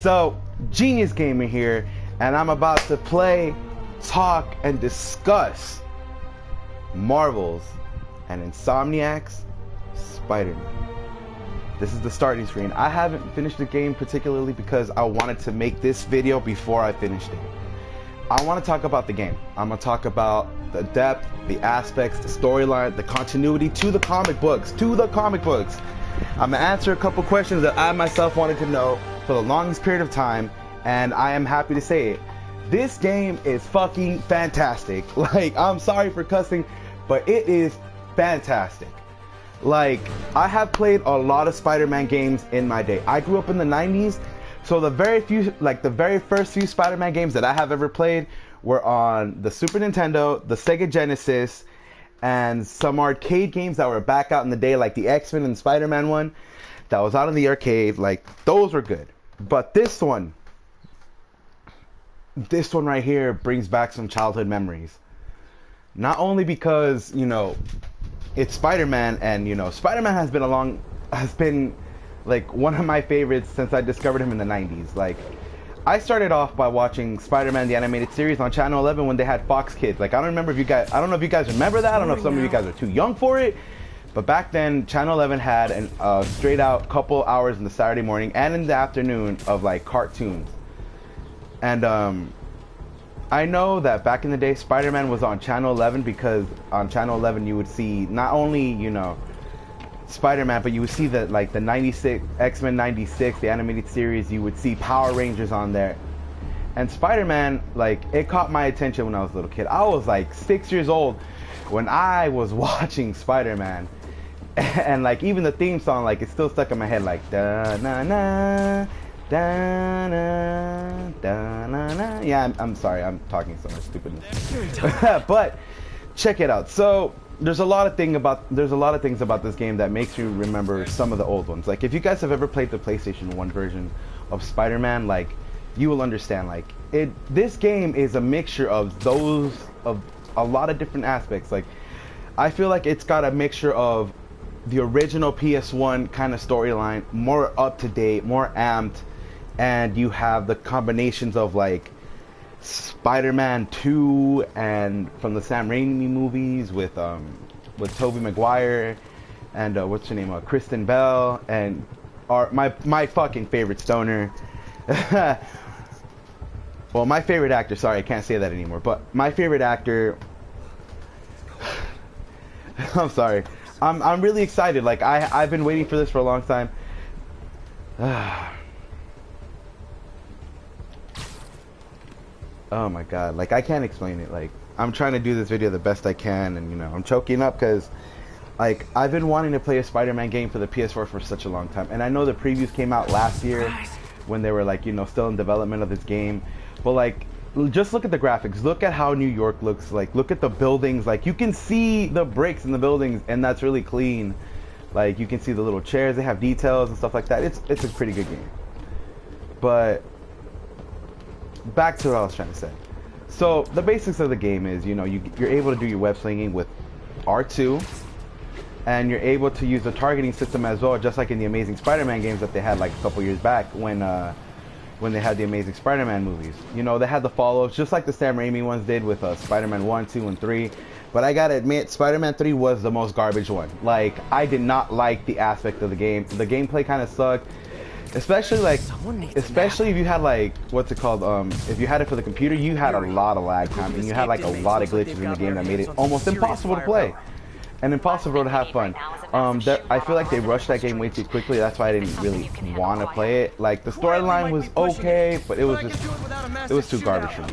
So, Genius Gamer here, and I'm about to play, talk, and discuss Marvel's and Insomniac's Spider-Man. This is the starting screen. I haven't finished the game particularly because I wanted to make this video before I finished it. I want to talk about the game. I'm going to talk about the depth, the aspects, the storyline, the continuity to the comic books. I'm going to answer a couple questions that I myself wanted to know for the longest period of time, and I am happy to say it. This game is fucking fantastic. Like, I'm sorry for cussing, but it is fantastic. Like, I have played a lot of Spider-Man games in my day. I grew up in the 90s, so the very first few Spider-Man games that I have ever played were on the Super Nintendo, the Sega Genesis, and some arcade games that were back out in the day, like the X-Men and Spider-Man one that was out in the arcade. Like, those were good. But this one right here brings back some childhood memories. Not only because, you know, it's Spider-Man, and, you know, Spider-Man has been like one of my favorites since I discovered him in the 90s. Like, I started off by watching Spider-Man the animated series on Channel 11 when they had Fox Kids. Like, I don't know if you guys remember that. I don't know if some of you guys are too young for it. But back then, Channel 11 had a straight out couple hours in the Saturday morning and in the afternoon of like cartoons. And I know that back in the day, Spider-Man was on Channel 11 because on Channel 11 you would see not only, you know, Spider-Man, but you would see that, like, the 96 X-Men 96, the animated series. You would see Power Rangers on there. And Spider-Man, like, it caught my attention when I was a little kid. I was like 6 years old when I was watching Spider-Man. And like, even the theme song, like, it's still stuck in my head, like, da na na, da na, da na na. Yeah, I'm sorry, I'm talking so much stupidness. But check it out. So there's a lot of things about this game that makes you remember some of the old ones. Like, if you guys have ever played the PlayStation 1 version of Spider-Man, like, you will understand. Like, this game is a mixture of a lot of different aspects. Like, I feel like it's got a mixture of the original PS1 kind of storyline, more up to date, more amped, and you have the combinations of, like, Spider-Man 2 and from the Sam Raimi movies with Tobey Maguire and what's her name, Kristen Bell, and my fucking favorite stoner. Well, my favorite actor. Sorry, I can't say that anymore. But my favorite actor. I'm sorry. I'm really excited. Like, I've been waiting for this for a long time. Oh my god, like, I can't explain it. Like, I'm trying to do this video the best I can, and, you know, I'm choking up because, like, I've been wanting to play a Spider-Man game for the PS4 for such a long time. And I know the previews came out last year when they were, like, you know, still in development of this game. But, like, just look at the graphics. Look at how New York looks. Like, look at the buildings. Like, you can see the bricks in the buildings, and that's really clean. Like, you can see the little chairs. They have details and stuff like that. It's a pretty good game. But back to what I was trying to say. So the basics of the game is, you know, you're able to do your web slinging with R2, and you're able to use the targeting system as well, just like in the Amazing Spider-Man games that they had like a couple years back when they had the Amazing Spider-Man movies. You know, they had the follow-ups just like the Sam Raimi ones did with Spider-Man 1, 2, and 3. But I gotta admit, Spider-Man 3 was the most garbage one. Like, I did not like the aspect of the game. The gameplay kind of sucked. Especially if you had, like, what's it called, if you had it for the computer, you had a lot of lag time, and you had, like, a lot of glitches in the game that made it almost impossible to play and impossible to have fun. I feel like they rushed that game way too quickly. That's why I didn't really want to play it. Like, the storyline was okay, but it was too garbage for me.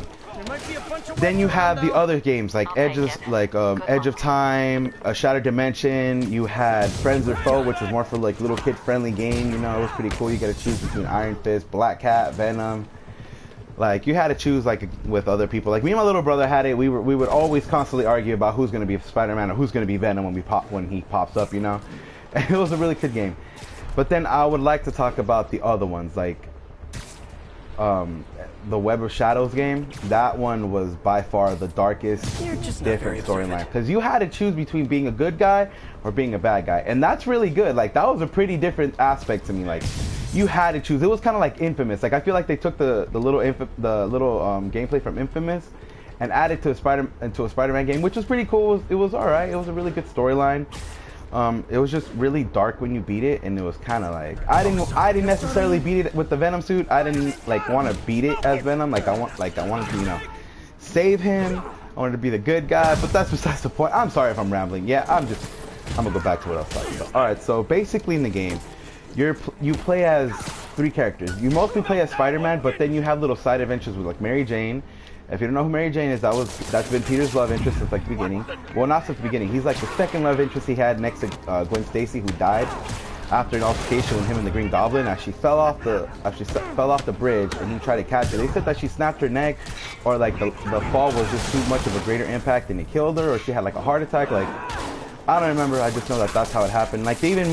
Then you have the other games like Edge of Time, Shattered Dimension. You had Friends or Foe, which was more for, like, little kid friendly game. You know, it was pretty cool. You got to choose between Iron Fist, Black Cat, Venom. Like, you had to choose, like, with other people. Like, me and my little brother had it. We would always constantly argue about who's gonna be Spider-Man or who's gonna be Venom when he pops up. You know, and it was a really good game. But then I would like to talk about the other ones, like the Web of Shadows game. That one was by far the darkest, different storyline, because you had to choose between being a good guy or being a bad guy, and that's really good. Like, that was a pretty different aspect to me. Like, you had to choose. It was kind of like Infamous. Like I feel like they took the little gameplay from Infamous and added to a Spider-Man game, which was pretty cool. It was all right. It was a really good storyline. It was just really dark when you beat it, and it was kind of like I didn't necessarily beat it with the Venom suit. I didn't like want to beat it as Venom. I wanted to, you know, save him. I wanted to be the good guy, but that's besides the point. I'm sorry if I'm rambling. Yeah, I'm gonna go back to what I was talking about. All right, so basically in the game, you play as 3 characters. You mostly play as Spider-Man, but then you have little side adventures with like Mary Jane. If you don't know who Mary Jane is, that's been Peter's love interest since like the beginning. Well, not since the beginning. He's like the second love interest he had next to Gwen Stacy, who died after an altercation with him and the Green Goblin. As she fell off the bridge and he tried to catch her. They said that she snapped her neck, or like the fall was just too much of a greater impact and it killed her, or she had like a heart attack. Like I don't remember. I just know that that's how it happened. Like they even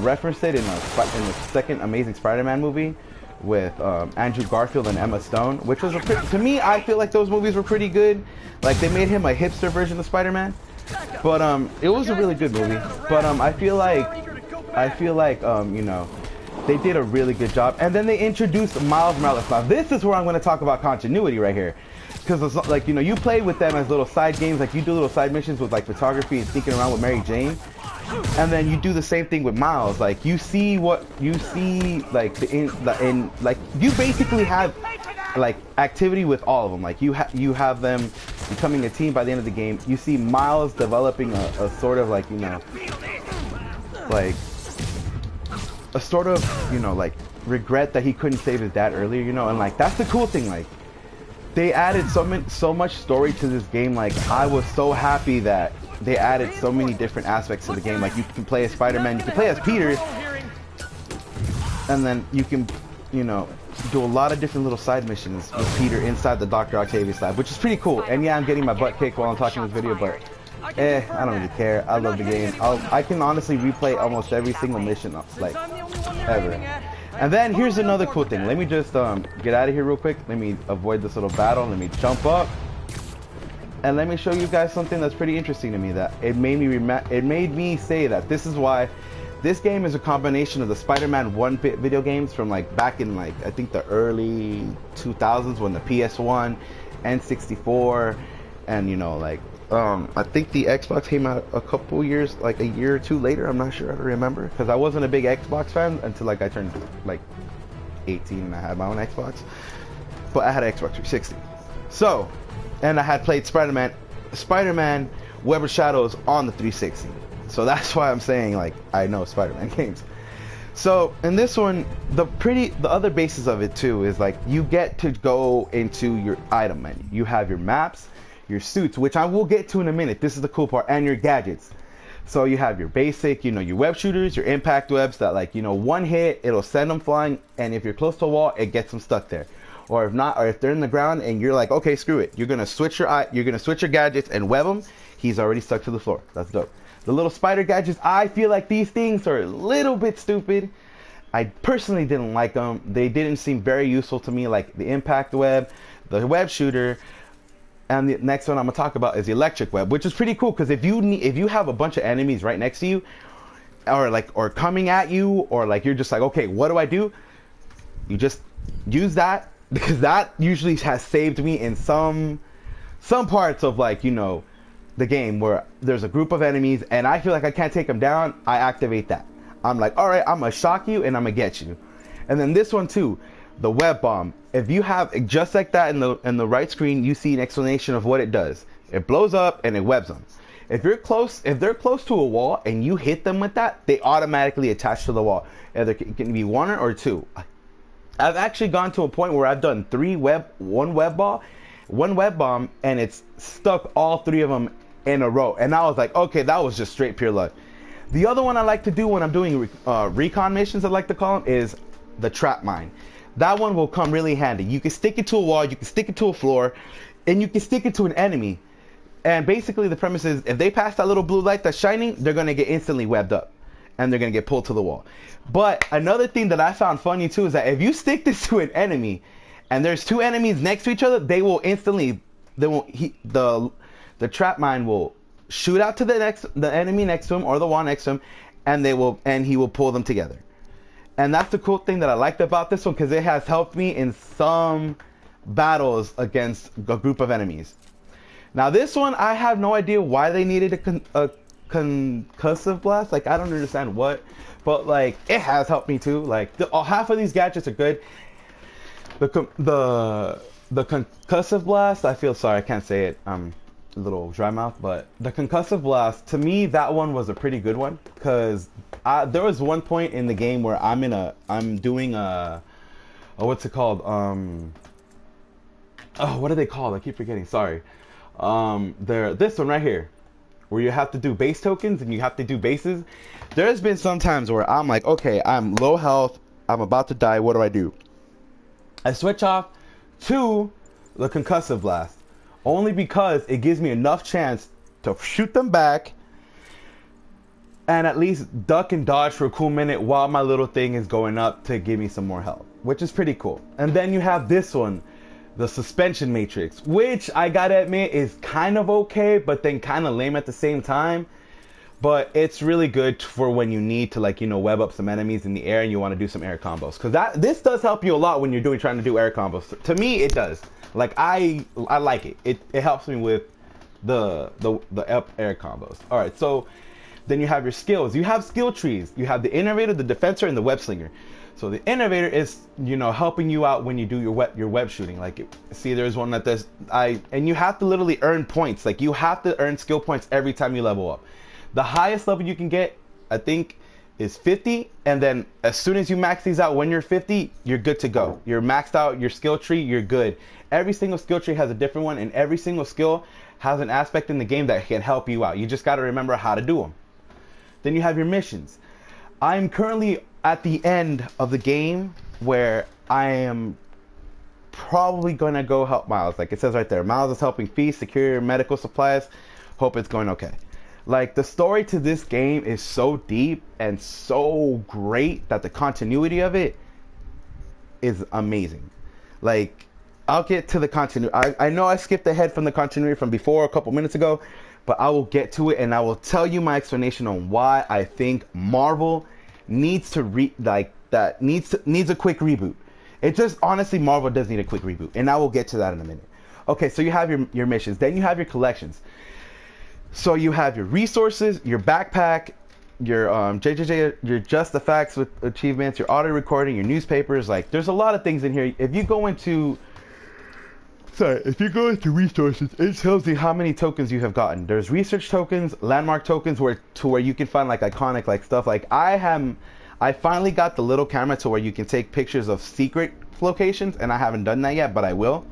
referenced it in the second Amazing Spider-Man movie with Andrew Garfield and Emma Stone, which was to me, I feel like those movies were pretty good. Like they made him a hipster version of Spider-Man, but it was a really good movie. But I feel like you know, they did a really good job. And then they introduced Miles Morales. Now this is where I'm going to talk about continuity right here, because it's like, you know, you play with them as little side games. Like you do little side missions with like photography and sneaking around with Mary Jane. And then you do the same thing with Miles. Like you see like like you basically have like activity with all of them. Like you have them becoming a team by the end of the game. You see Miles developing a sort of like, you know, like a sort of, you know, like regret that he couldn't save his dad earlier, you know. And like that's the cool thing. Like they added so much story to this game. Like I was so happy that they added so many different aspects to the game. Like you can play as Spider-Man, you can play as Peter, and then you can, you know, do a lot of different little side missions with Peter inside the Dr. Octavius lab, which is pretty cool. And yeah, I'm getting my butt kicked while I'm talking this video, but I don't really care. I love the game. I can honestly replay almost every single mission, like, ever. And then here's another cool thing. Let me just get out of here real quick. Let me avoid this little battle. Let me jump up. And let me show you guys something that's pretty interesting to me, that it made me say that this is why this game is a combination of the Spider-Man 1-bit video games from like back in like I think the early 2000s, when the PS1, N64, and you know, like I think the Xbox came out a couple years, like a year or two later. I'm not sure. I don't remember, because I wasn't a big Xbox fan until like I turned like 18 and I had my own Xbox. But I had an Xbox 360. So, and I had played Spider-Man Web of Shadows on the 360. So that's why I'm saying like I know Spider-Man games. So in this one, the other basis of it too is like you get to go into your item menu. You have your maps, your suits, which I will get to in a minute. This is the cool part, and your gadgets. So you have your basic, you know, your web shooters, your impact webs that, like, you know, one hit, it'll send them flying, and if you're close to a wall, it gets them stuck there. Or if not, or if they're in the ground and you're like, okay, screw it, you're gonna switch your gadgets and web them. He's already stuck to the floor. That's dope. The little spider gadgets, I feel like these things are a little bit stupid. I personally didn't like them. They didn't seem very useful to me, like the impact web, the web shooter, and the next one I'm gonna talk about is the electric web, which is pretty cool, because if you have a bunch of enemies right next to you, or coming at you, or like you're just like, okay, what do? You just use that, because that usually has saved me in some parts of, like, you know, the game where there's a group of enemies and I feel like I can't take them down. I activate that. I'm like, all right, I'm gonna shock you and I'm gonna get you. And then this one too, the web bomb. If you have just like that in the right screen, you see an explanation of what it does. It blows up and it webs them. If they're close to a wall and you hit them with that, they automatically attach to the wall. Either it can be one or two. I've actually gone to a point where I've done one web bomb, and it's stuck all three of them in a row. And I was like, okay, that was just straight pure luck. The other one I like to do when I'm doing recon missions, I like to call them, is the trap mine. That one will come really handy. You can stick it to a wall, you can stick it to a floor, and you can stick it to an enemy. And basically the premise is, if they pass that little blue light that's shining, they're going to get instantly webbed up. And they're going to get pulled to the wall. But another thing that I found funny too is that if you stick this to an enemy, and there's two enemies next to each other, the trap mine will shoot out to the enemy next to him or the wall next to him, and he will pull them together. And that's the cool thing that I liked about this one, because it has helped me in some battles against a group of enemies. Now this one, I have no idea why they needed a concussive blast. Like, I don't understand what, but like, it has helped me too. Like, half of these gadgets are good. The concussive blast, I feel sorry, I can't say it. I'm a little dry mouth, but the concussive blast, to me, that one was a pretty good one, because there was one point in the game where I'm doing a what's it called? Oh, what are they called? I keep forgetting. Sorry. This one right here, where you have to do base tokens and you have to do bases. There's been some times where I'm like, okay, I'm low health, I'm about to die. What do? I switch off to the concussive blast, only because it gives me enough chance to shoot them back and at least duck and dodge for a cool minute while my little thing is going up to give me some more health, which is pretty cool. And then you have this one, the suspension matrix, which I gotta admit is kind of okay, but then kind of lame at the same time. But it's really good for when you need to, like, you know, web up some enemies in the air and you want to do some air combos, because this does help you a lot when you're trying to do air combos. To me, it does. Like, I like it. It helps me with the up air combos. All right, so then you have your skills. You have skill trees. You have the innovator, the defensor, and the web slinger. So the innovator is, you know, helping you out when you do your web shooting. Like, see, there's one that does and you have to literally earn points. Like, you have to earn skill points every time you level up. The highest level you can get, I think, is 50, and then as soon as you max these out, when you're 50, you're good to go. You're maxed out your skill tree, you're good. Every single skill tree has a different one, and every single skill has an aspect in the game that can help you out. You just got to remember how to do them. Then you have your missions. I'm currently at the end of the game where I am probably going to go help Miles. Like it says right there, Miles is helping Feast secure medical supplies. Hope it's going okay. Like, the story to this game is so deep and so great that the continuity of it is amazing. Like, I'll get to the continuity. I know I skipped ahead from the continuity from before a couple minutes ago, but I will get to it and I will tell you my explanation on why I think Marvel needs to needs a quick reboot. It just, honestly, Marvel does need a quick reboot, and I will get to that in a minute. Okay, so you have your missions, then you have your collections. So you have your resources, your backpack, your your just the facts with achievements, your auto recording, your newspapers. Like, there's a lot of things in here. If you go into resources, it tells you how many tokens you have gotten. There's research tokens, landmark tokens, where you can find like iconic like stuff. Like, I finally got the little camera to where you can take pictures of secret locations, and I haven't done that yet, but I will.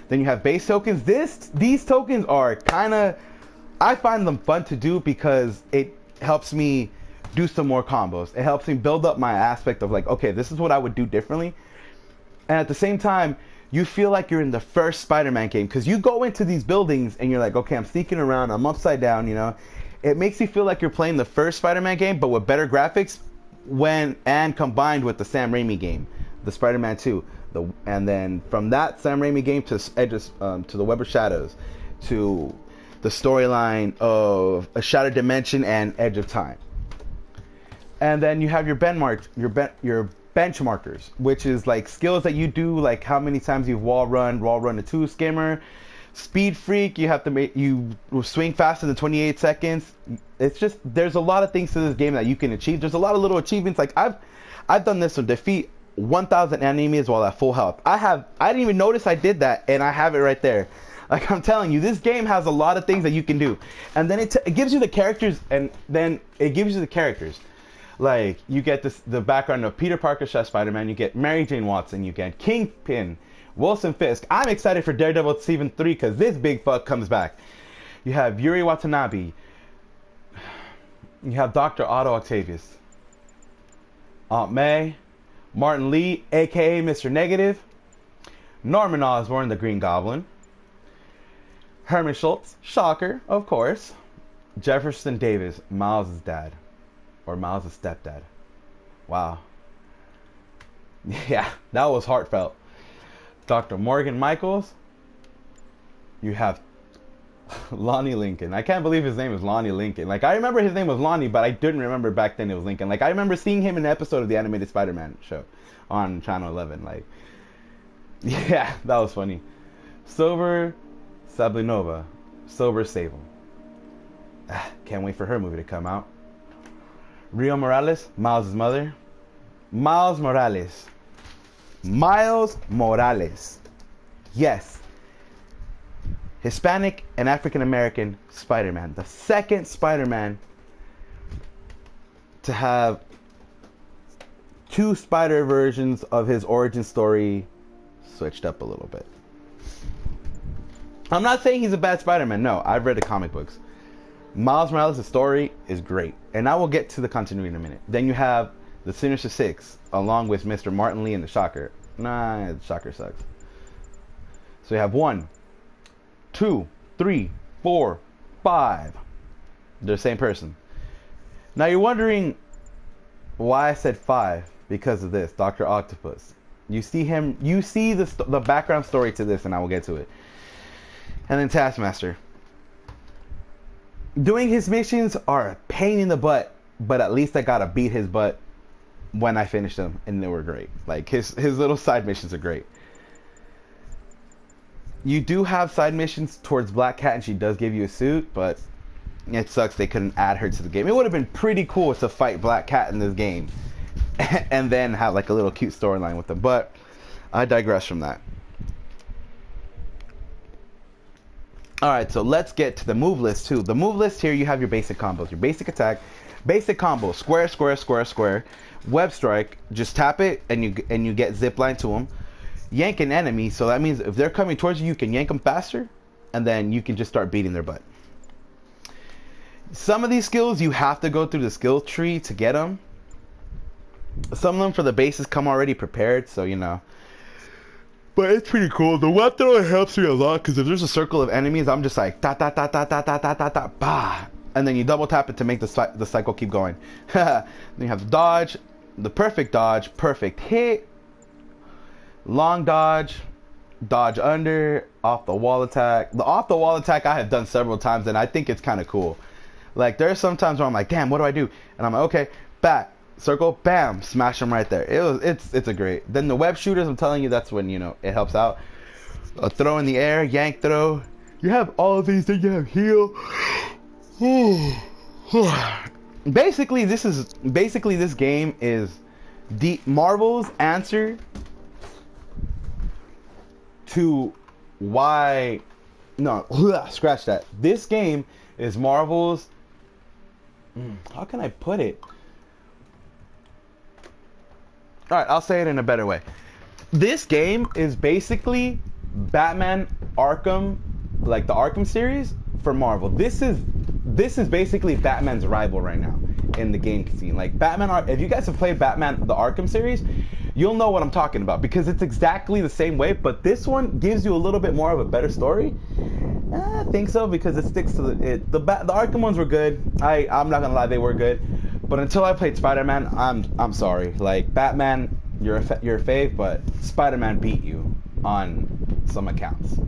Then you have base tokens. These tokens are kind of, I find them fun to do because it helps me do some more combos. It helps me build up my aspect of like, okay, this is what I would do differently. And at the same time, you feel like you're in the first Spider-Man game, because you go into these buildings and you're like, okay, I'm sneaking around, I'm upside down, you know. It makes you feel like you're playing the first Spider-Man game, but with better graphics and combined with the Sam Raimi game, the Spider-Man 2. And then from that Sam Raimi game to Edges, to the Web of Shadows, to the storyline of A Shattered Dimension and Edge of Time. And then you have your benchmarkers, which is like skills that you do, like how many times you've wall run to 2 skimmer, speed freak, you have to you swing faster than 28 seconds. It's just, there's a lot of things to this game that you can achieve. There's a lot of little achievements. Like, I've done this one, defeat 1,000 enemies while at full health. I didn't even notice I did that, and I have it right there. Like, I'm telling you, this game has a lot of things that you can do. And then it gives you the characters, and then it gives you the characters. Like, you get the background of Peter Parker / Spider-Man, you get Mary Jane Watson, you get Kingpin, Wilson Fisk. I'm excited for Daredevil Season 3 because this big fuck comes back. You have Yuri Watanabe. You have Dr. Otto Octavius. Aunt May. Martin Lee, a.k.a. Mr. Negative. Norman Osborn, the Green Goblin. Herman Schultz, Shocker, of course. Jefferson Davis, Miles' dad. Or Miles' stepdad. Wow. Yeah, that was heartfelt. Dr. Morgan Michaels. You have Lonnie Lincoln. I can't believe his name is Lonnie Lincoln. Like, I remember his name was Lonnie, but I didn't remember back then it was Lincoln. Like, I remember seeing him in an episode of the animated Spider-Man show on Channel 11. Like, yeah, that was funny. Silver Sablinova. Silver Sable. Can't wait for her movie to come out. Rio Morales, Miles' mother. Miles Morales. Miles Morales. Yes. Hispanic and African American Spider-Man. The second Spider-Man to have two Spider versions of his origin story switched up a little bit. I'm not saying he's a bad Spider-Man. No, I've read the comic books. Miles Morales' story is great. And I will get to the continuity in a minute. Then you have the Sinister Six, along with Mr. Martin Lee and the Shocker. Nah, the Shocker sucks. So you have 1, 2, 3, 4, 5. They're the same person. Now you're wondering why I said 5. Because of this, Dr. Octopus. You see him, you see the background story to this, and I will get to it. And then Taskmaster. Doing his missions are a pain in the butt, but at least I gotta beat his butt when I finished them, and they were great. Like, his little side missions are great. You do have side missions towards Black Cat, and she does give you a suit, but it sucks they couldn't add her to the game. It would have been pretty cool to fight Black Cat in this game, and then have like a little cute storyline with them. But I digress from that. Alright, so let's get to the move list too. The move list here, you have your basic combos. Your basic attack, basic combo, square, square, square, square. Web strike, just tap it and you get zipline to them. Yank an enemy, so that means if they're coming towards you, you can yank them faster, and then you can just start beating their butt. Some of these skills, you have to go through the skill tree to get them. Some of them for the bases come already prepared, so you know. But it's pretty cool. The web thrower helps me a lot, because if there's a circle of enemies, I'm just like, ta ta ta ta ta ta ta ta ta, bah. And then you double tap it to make the cycle keep going. Then you have the dodge, the perfect dodge, perfect hit, long dodge, dodge under, off the wall attack. The off the wall attack I have done several times, and I think it's kind of cool. Like, there's some times where I'm like, damn, what do I do? And I'm like, okay, back, circle, bam, smash them right there. It's a great. Then the web shooters, I'm telling you, that's when, you know, it helps out. A throw in the air, yank throw. You have all of these, then you have heal. Basically, this game is the Marvel's answer to why. No, scratch that. This game is Marvel's. How can I put it? Alright, I'll say it in a better way. This game is basically Batman Arkham, like the Arkham series for Marvel. This is basically Batman's rival right now in the game scene. Like, Batman, if you guys have played Batman the Arkham series, you'll know what I'm talking about, because it's exactly the same way, but this one gives you a little bit more of a better story. I think so, because it sticks to the Arkham ones were good. I'm not gonna lie, they were good. But until I played Spider-Man, I'm sorry. Like, Batman, you're a fave, but Spider-Man beat you on some accounts.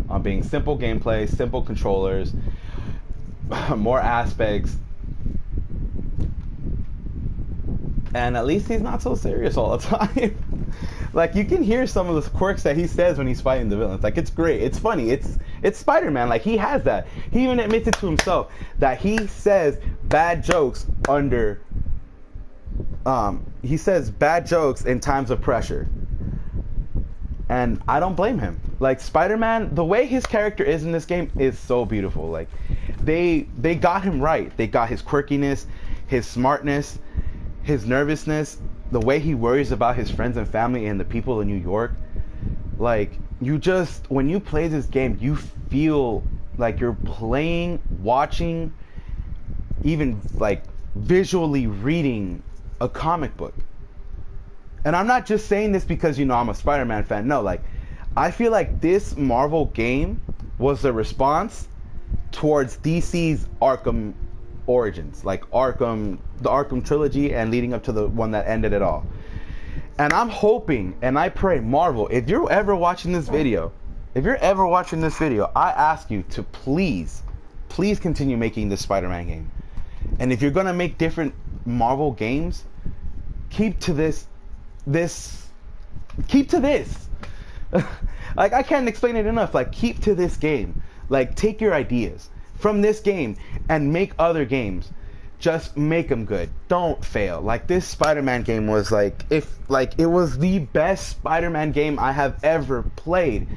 On being simple gameplay, simple controllers, more aspects. And at least he's not so serious all the time. Like, you can hear some of the quirks that he says when he's fighting the villains. Like, it's great. It's funny. It's Spider-Man. Like, he has that. He even admits it to himself that he says bad jokes under. He says bad jokes in times of pressure. And I don't blame him. Like, Spider-Man, the way his character is in this game is so beautiful. Like, they got him right. They got his quirkiness, his smartness, his nervousness, the way he worries about his friends and family and the people in New York. Like, when you play this game, you feel like you're playing, watching, even like visually reading a comic book. And I'm not just saying this because, you know, I'm a Spider-Man fan. No, like, I feel like this Marvel game was the response towards DC's Arkham Origins, like the Arkham trilogy, and leading up to the one that ended it all. And I'm hoping and I pray, Marvel, if you're ever watching this video, if you're ever watching this video, I ask you to please continue making this Spider-Man game. And if you're gonna make different Marvel games, keep to this. Keep to this. Like, I can't explain it enough. Like, keep to this game. Like, take your ideas from this game and make other games. Just make them good. Don't fail. Like, this Spider-Man game was like, it was the best Spider-Man game I have ever played.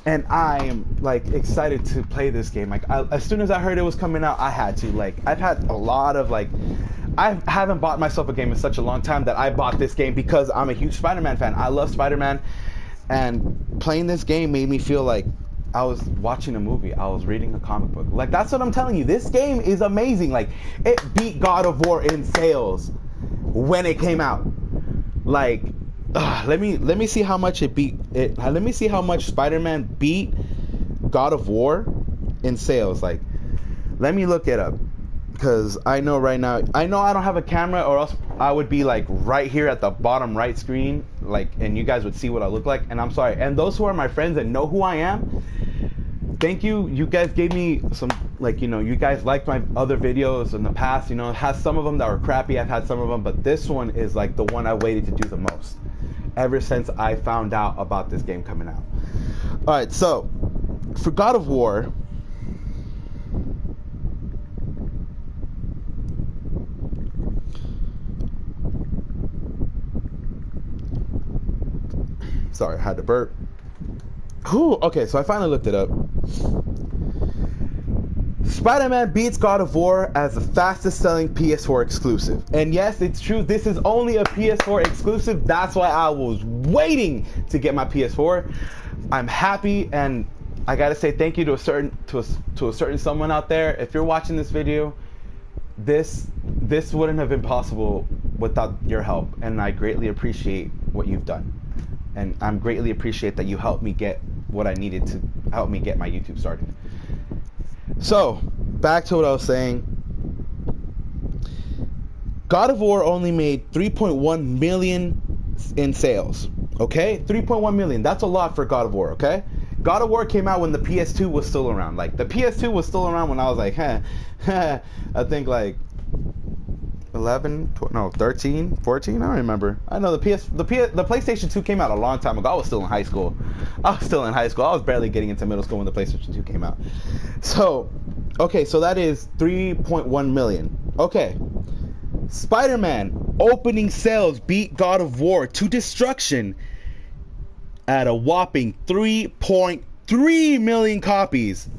And I am like excited to play this game. Like, as soon as I heard it was coming out, I had to. Like, I've had a lot of like, I haven't bought myself a game in such a long time that I bought this game because I'm a huge Spider-Man fan. I love Spider-Man, and playing this game made me feel like I was watching a movie. I was reading a comic book. Like, that's what I'm telling you. This game is amazing. Like, it beat God of War in sales when it came out. Like, let me see how much it beat it. Let me see how much Spider-Man beat God of War in sales. Like, let me look it up, because I know right now, I know I don't have a camera, or else I would be like right here at the bottom right screen, like, and you guys would see what I look like. And I'm sorry. And those who are my friends and know who I am, thank you. You guys gave me some, like, you know, you guys liked my other videos in the past. You know, it has some of them that were crappy. I've had some of them, but this one is like the one I waited to do the most ever since I found out about this game coming out. All right, so for God of War, sorry, I had to burp. Ooh, okay, so I finally looked it up. Spider-Man beats God of War as the fastest selling PS4 exclusive. And yes, it's true, this is only a PS4 exclusive. That's why I was waiting to get my PS4. I'm happy, and I gotta say thank you to a certain someone out there. If you're watching this video, this wouldn't have been possible without your help, and I greatly appreciate what you've done. And I'm greatly appreciate that you helped me get what I needed to help me get my YouTube started. So, back to what I was saying. God of War only made 3.1 million in sales. Okay? 3.1 million. That's a lot for God of War, okay? God of War came out when the PS2 was still around. Like, the PS2 was still around when I was like, I think like 13, 14, I don't remember. I know the PlayStation 2 came out a long time ago. I was still in high school. I was barely getting into middle school when the PlayStation 2 came out. So, okay, so that is 3.1 million. Okay. Spider-Man opening sales beat God of War to destruction at a whopping 3.3 million copies.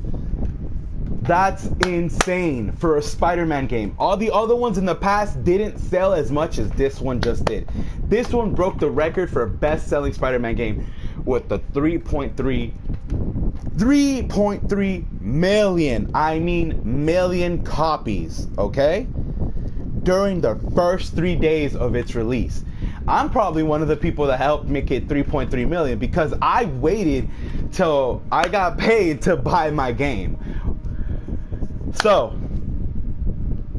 That's insane for a Spider-Man game. All the other ones in the past didn't sell as much as this one just did. This one broke the record for best-selling Spider-Man game with the 3.3 million. I mean million copies, okay? During the first 3 days of its release. I'm probably one of the people that helped make it 3.3 million because I waited till I got paid to buy my game. So,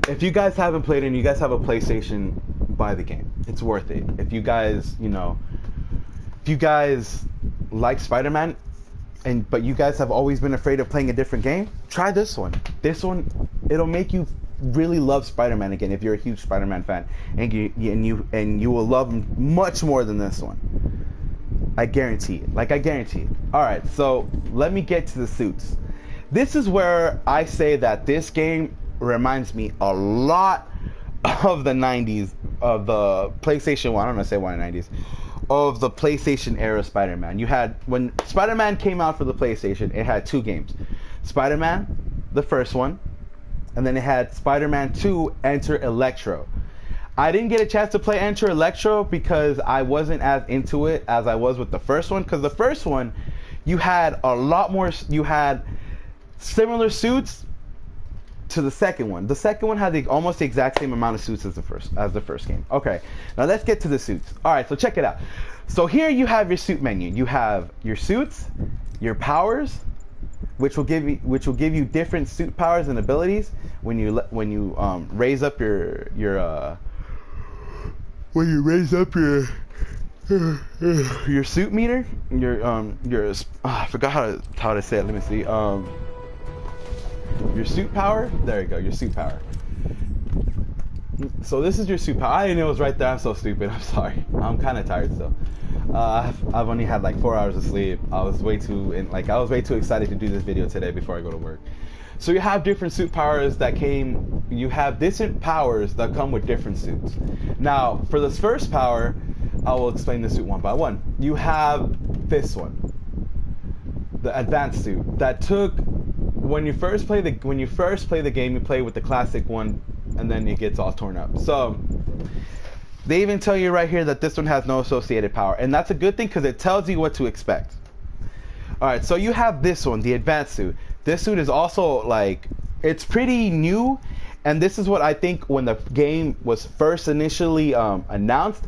if you guys haven't played it and you guys have a PlayStation, buy the game. It's worth it. If you guys, if you guys like Spider-Man, but you guys have always been afraid of playing a different game, try this one. This one, it'll make you really love Spider-Man again if you're a huge Spider-Man fan, and you will love him much more than this one. I guarantee it. Like, I guarantee it. All right, so let me get to the suits. This is where I say that this game reminds me a lot of the 90s, of the PlayStation 1, I don't know, say why 90s, of the PlayStation era Spider-Man. You had, when Spider-Man came out for the PlayStation, it had two games. Spider-Man, the first one, and then it had Spider-Man 2, Enter Electro. I didn't get a chance to play Enter Electro because I wasn't as into it as I was with the first one, because the first one, you had a lot more, you had similar suits to the second one. The second one had almost the exact same amount of suits as the first game. Okay, now let's get to the suits. All right, so check it out. So here you have your suit menu. You have your suits, your powers, which will give you different suit powers and abilities when you raise up your your suit meter, I forgot how to say it. Let me see. Your suit power. There you go. Your suit power. So this is your suit power. I didn't know it was right there. I'm so stupid. I'm sorry. I'm kind of tired still. I've only had like 4 hours of sleep. I was way too excited to do this video today before I go to work. So you have different suit powers that came. You have different powers that come with different suits. Now, for this first power, I will explain the suit one by one. You have this one, the advanced suit. That took when you first play the game, you play with the classic one, and then it gets all torn up. So they even tell you right here that this one has no associated power, and that's a good thing because it tells you what to expect. All right, so you have this one, the advanced suit. This suit is also like, it's pretty new, and this is what I think when the game was first initially announced,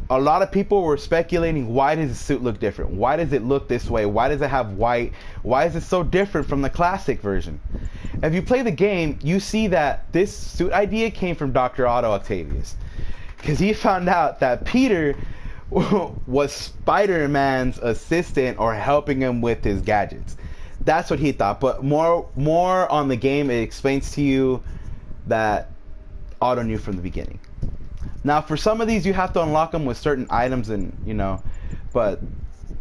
a lot of people were speculating, why does the suit look different? Why does it look this way? Why does it have white? Why is it so different from the classic version? If you play the game, you see that this suit idea came from Dr. Otto Octavius, because he found out that Peter was Spider-Man's assistant or helping him with his gadgets. That's what he thought. But more on the game, it explains to you that Otto knew from the beginning. Now, for some of these, you have to unlock them with certain items, and but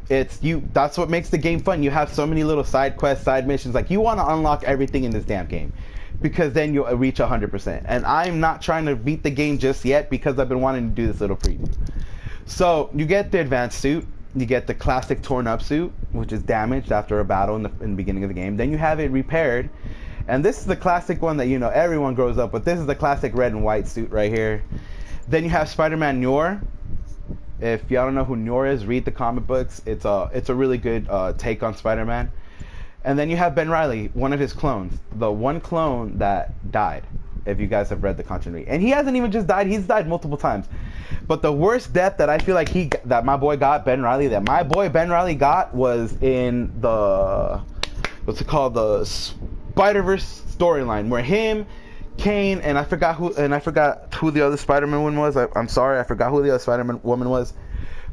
that's what makes the game fun. You have so many little side quests, side missions. Like, you want to unlock everything in this damn game, because then you'll reach 100%. And I'm not trying to beat the game just yet, because I've been wanting to do this little preview. So you get the advanced suit, you get the classic torn up suit, which is damaged after a battle in the beginning of the game. Then you have it repaired, and this is the classic one that everyone grows up with. This is the classic red and white suit right here. Then you have Spider-Man Noir. If y'all don't know who Noir is, read the comic books. It's a really good take on Spider-Man. And then you have Ben Reilly, one of his clones, the one clone that died. If you guys have read the continuity, and he hasn't even just died; he's died multiple times. But the worst death that I feel like my boy Ben Reilly got was in the the Spider-Verse storyline, where him, Kane, and I forgot who the other Spider-Man one was. I'm sorry, I forgot who the other Spider-Man woman was,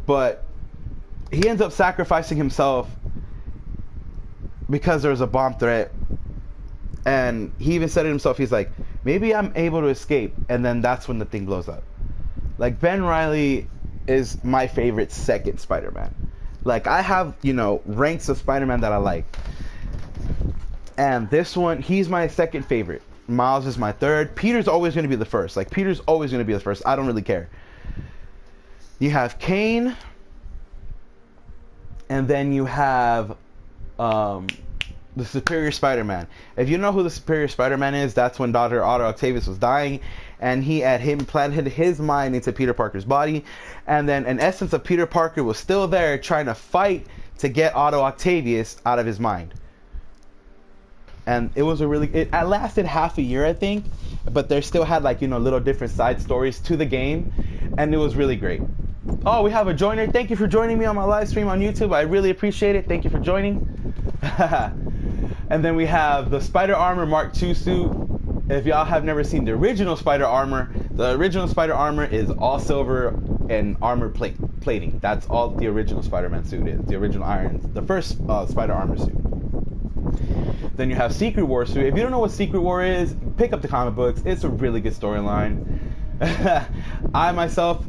but he ends up sacrificing himself because there's a bomb threat. And he even said it himself. He's like, maybe I'm able to escape. And then that's when the thing blows up. Like, Ben Reilly is my favorite second Spider-Man. Like, I have, ranks of Spider-Man that I like. And this one, he's my second favorite. Miles is my third. Peter's always going to be the first. Like, Peter's always going to be the first. I don't really care. You have Kane. And then you have the Superior Spider-Man. If you know who the Superior Spider-Man is, that's when Dr. Otto Octavius was dying, and he had implanted his mind into Peter Parker's body, and then an essence of Peter Parker was still there trying to fight to get Otto Octavius out of his mind. And it lasted half a year, I think, but they still had little different side stories to the game, and it was really great. Oh, we have a joiner. Thank you for joining me on my live stream on YouTube. I really appreciate it. Thank you for joining. And then we have the Spider Armor Mark II suit. If y'all have never seen the original Spider Armor is all silver and armor plating. That's all the original Spider-Man suit is. The original the first Spider Armor suit. Then you have Secret War suit. If you don't know what Secret War is, pick up the comic books. It's a really good storyline. I myself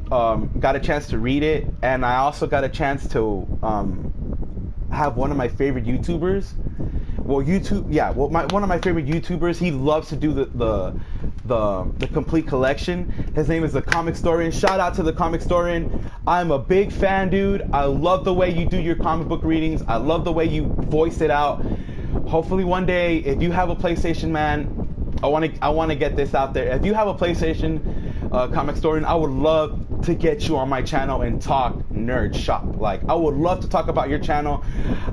got a chance to read it, and I also got a chance to have one of my favorite YouTubers. One of my favorite YouTubers. He loves to do the complete collection. His name is the Comic Storian. Shout out to the Comic Storian. I'm a big fan, dude. I love the way you do your comic book readings. I love the way you voice it out. Hopefully one day, if you have a PlayStation, man, I want to get this out there. If you have a PlayStation, Comic Storian, I would love to get you on my channel and talk nerd shop. Like, I would love to talk about your channel.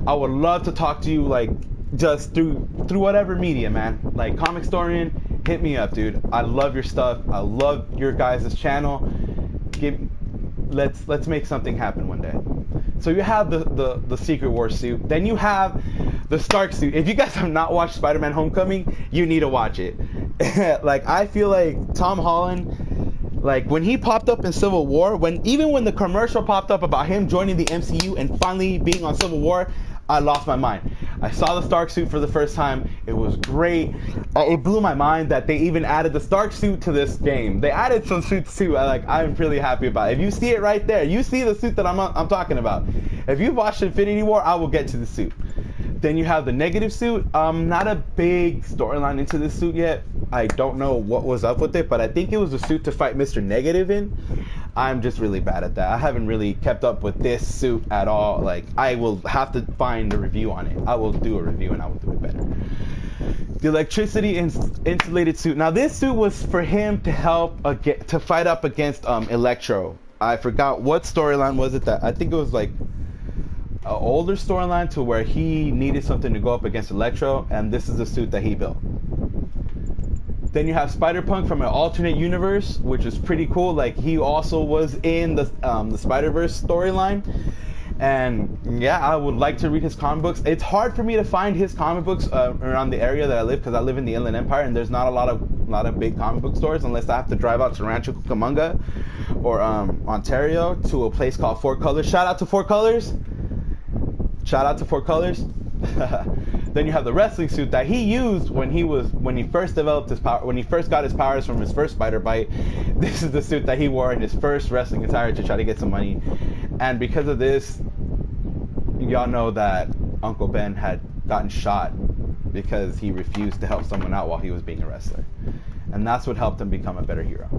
I would love to talk to you, like, just through whatever media, man. Like, Comic Storian, hit me up, dude. I love your stuff. I love your guys' channel. Let's make something happen one day. So you have the Secret War suit. Then you have the Stark suit. If you guys have not watched Spider-Man Homecoming, you need to watch it. Like, I feel like Tom Holland Like when he popped up in Civil War, when the commercial popped up about him joining the MCU and finally being on Civil War, I lost my mind. I saw the Stark suit for the first time. It was great. It blew my mind that they even added the Stark suit to this game. They added some suits too. I'm really happy about it. If you see it right there, you see the suit that I'm talking about. If you've watched Infinity War, I will get to the suit. Then you have the negative suit. Not a big storyline into this suit yet. I don't know what was up with it, but I think it was a suit to fight Mr. Negative in. I'm just really bad at that. I haven't really kept up with this suit at all. Like, I will have to find a review on it. I will do a review and I will do it better. The electricity insulated suit. Now, this suit was for him to help to fight up against Electro. I forgot what storyline was it that I think it was like an older storyline to where he needed something to go up against Electro, and this is the suit that he built. Then you have Spider-Punk from an alternate universe, which is pretty cool. Like, he also was in the Spider-Verse storyline. And yeah, I would like to read his comic books. It's hard for me to find his comic books around the area that I live, because I live in the Inland Empire and there's not a lot of big comic book stores, unless I have to drive out to Rancho Cucamonga or Ontario to a place called Four Colors. Shout out to Four Colors. Shout out to Four Colors. Then you have the wrestling suit that he used when he first developed his power, when he first got his powers from his first spider bite. This is the suit that he wore in his first wrestling attire to try to get some money. And because of this, y'all know that Uncle Ben had gotten shot because he refused to help someone out while he was being a wrestler. And that's what helped him become a better hero.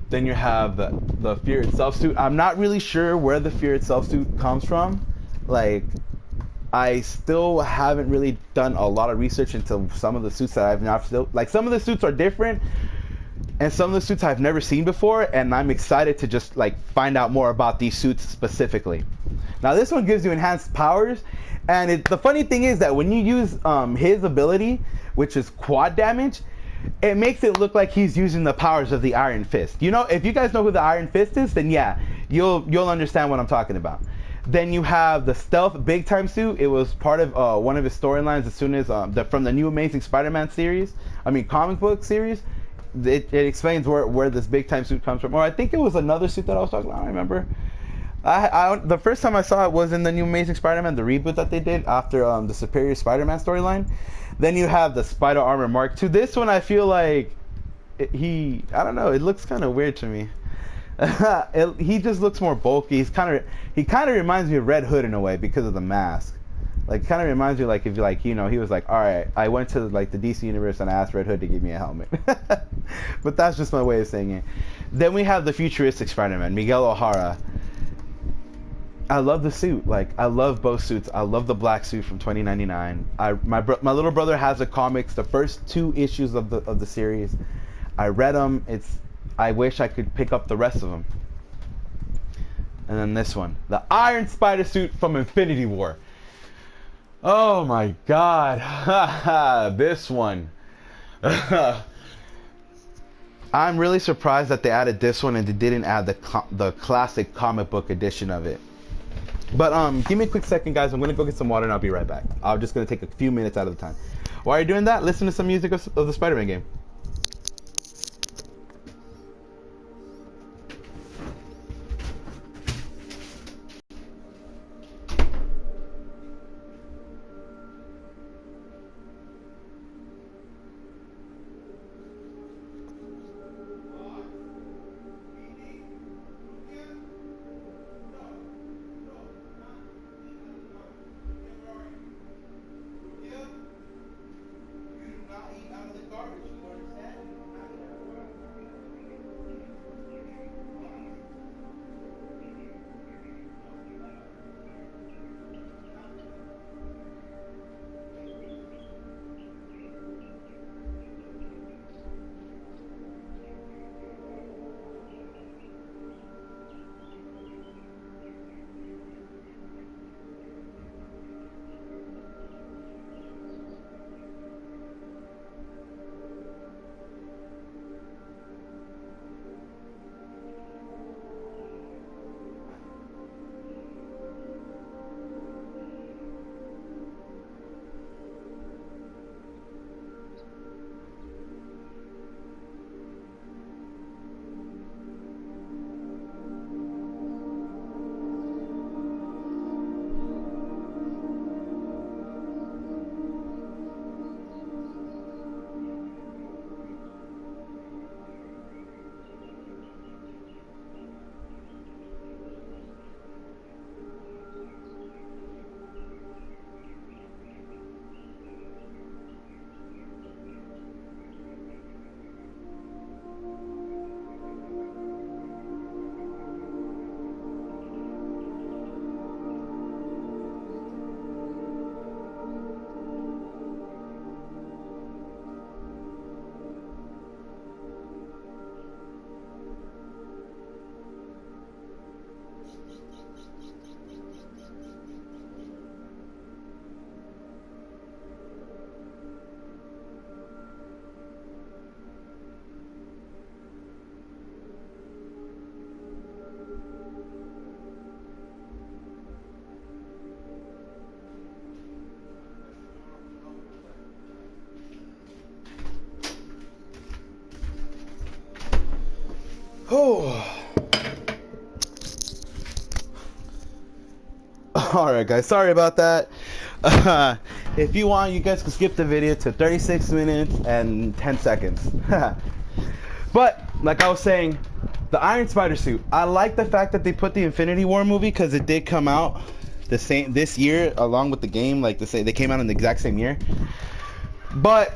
Then you have the Fear Itself suit. I'm not really sure where the Fear Itself suit comes from. Like, I still haven't really done a lot of research into some of the suits that I've not still, like, some of the suits are different and some of the suits I've never seen before, and I'm excited to just like find out more about these suits specifically. Now this one gives you enhanced powers, and the funny thing is that when you use his ability, which is quad damage, it makes it look like he's using the powers of the Iron Fist. You know, if you guys know who the Iron Fist is, then yeah, you'll understand what I'm talking about. Then you have the Stealth Big Time suit. It was part of one of his storylines as soon as from the new Amazing Spider-Man series. I mean, comic book series. It explains where this Big Time suit comes from. Or I think it was another suit that I was talking about. I don't remember. The first time I saw it was in the new Amazing Spider-Man, the reboot that they did after the Superior Spider-Man storyline. Then you have the Spider Armor Mark II. This one I feel like I don't know. It looks kind of weird to me. He just looks more bulky. He kind of reminds me of Red Hood in a way because of the mask. Like, kind of reminds me, like, if like, you know, he was like, all right, I went to like the DC universe and I asked Red Hood to give me a helmet. But that's just my way of saying it. Then we have the futuristic Spider-Man, Miguel O'Hara. I love the suit. Like, I love both suits. I love the black suit from 2099. My little brother has the comics, the first 2 issues of the series. I read them. I wish I could pick up the rest of them. And then this one, the Iron Spider suit from Infinity War. Oh my God, this one. I'm really surprised that they added this one and they didn't add the classic comic book edition of it. But give me a quick second, guys. I'm gonna go get some water and I'll be right back. I'm just gonna take a few minutes out of the time. While you're doing that, listen to some music of the Spider-Man game. Alright guys, sorry about that. If you want, you guys can skip the video to 36 minutes and 10 seconds. But, like I was saying, the Iron Spider suit. I like the fact that they put the Infinity War movie, because it did come out this year along with the game. Like they came out in the exact same year. But,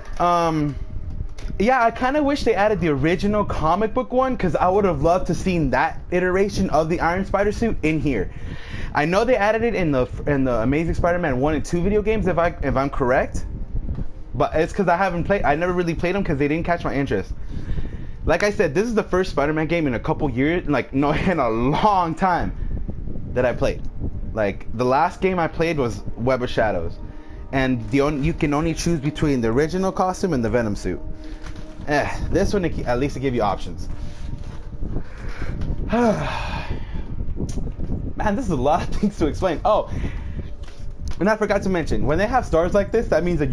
yeah, I kind of wish they added the original comic book one, because I would have loved to seen that iteration of the Iron Spider suit in here. I know they added it in the Amazing Spider-Man 1 and 2 video games, if I'm correct. But it's because I never really played them because they didn't catch my interest. Like I said, this is the first Spider-Man game in a couple years, like, no, in a long time that I played. Like, the last game I played was Web of Shadows. And you can only choose between the original costume and the Venom suit. This one, at least it give you options. Man, this is a lot of things to explain. Oh, and I forgot to mention, when they have stars like this, that means that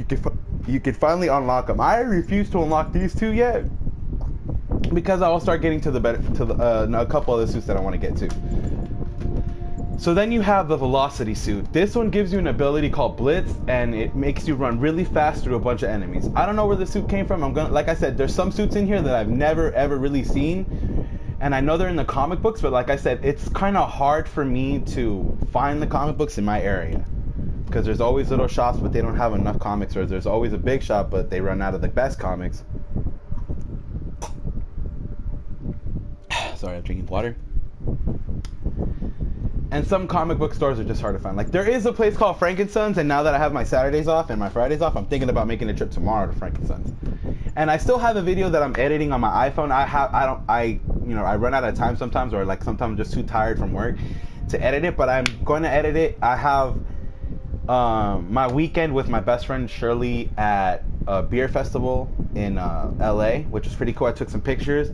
you can finally unlock them. I refuse to unlock these two yet, because I will start getting to a couple of the suits that I want to get to. So then you have the Velocity suit. This one gives you an ability called Blitz, and it makes you run really fast through a bunch of enemies. I don't know where the suit came from. Like I said, there's some suits in here that I've never ever really seen, and I know they're in the comic books, but like I said, it's kind of hard for me to find the comic books in my area, because there's always little shops, but they don't have enough comics, or there's always a big shop, but they run out of the best comics. Sorry, I'm drinking water. And some comic book stores are just hard to find. Like, there is a place called Frankenstein's, and now that I have my Saturdays off and my Fridays off, I'm thinking about making a trip tomorrow to Frankenstein's. And I still have a video that I'm editing on my iPhone. I run out of time sometimes, or like sometimes I'm just too tired from work to edit it, but I'm going to edit it. I have my weekend with my best friend Shirley at a beer festival in LA, which was pretty cool. I took some pictures.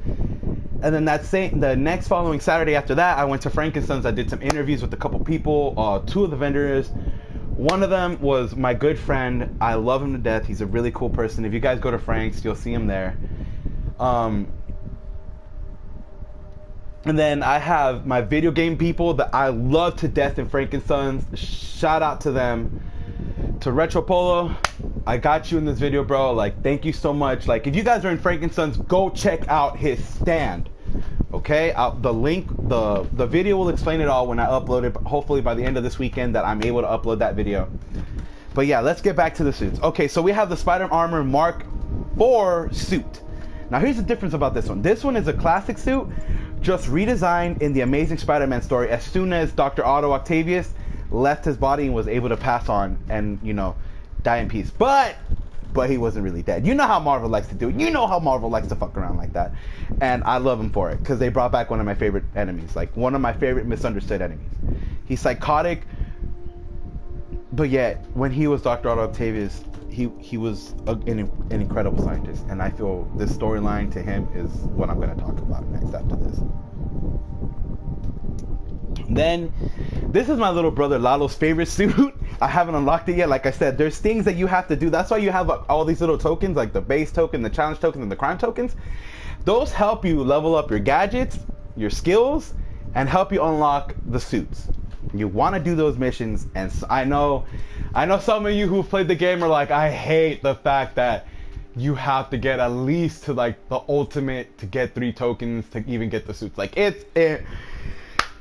And then the next following Saturday after that, I went to Frankenstein's. I did some interviews with a couple people, two of the vendors. One of them was my good friend. I love him to death. He's a really cool person. If you guys go to Frank's, you'll see him there. And then I have my video game people that I love to death in Frankenstein's. Shout out to them. To Retro Polo, I got you in this video, bro. Like, thank you so much. Like, if you guys are in Frankenstein's, go check out his stand. Okay, the link, the video will explain it all when I upload it. Hopefully by the end of this weekend that I'm able to upload that video. But yeah, let's get back to the suits. Okay, so we have the Spider Armor Mark IV suit. Now here's the difference about this one. This one is a classic suit, just redesigned in the Amazing Spider-Man story as soon as Dr. Otto Octavius left his body and was able to pass on and, you know, die in peace. But he wasn't really dead. You know how Marvel likes to do it. You know how Marvel likes to fuck around like that. And I love him for it, because they brought back one of my favorite enemies. Like, one of my favorite misunderstood enemies. He's psychotic, but yet, when he was Dr. Otto Octavius, he was an incredible scientist. And I feel this storyline to him is what I'm going to talk about next after this. Then, this is my little brother Lalo's favorite suit. I haven't unlocked it yet. Like I said, there's things that you have to do. That's why you have all these little tokens, like the base token, the challenge token, and the crime tokens. Those help you level up your gadgets, your skills, and help you unlock the suits. You want to do those missions, and I know some of you who've played the game are like, I hate the fact that you have to get at least to like the ultimate to get 3 tokens to even get the suits. Like,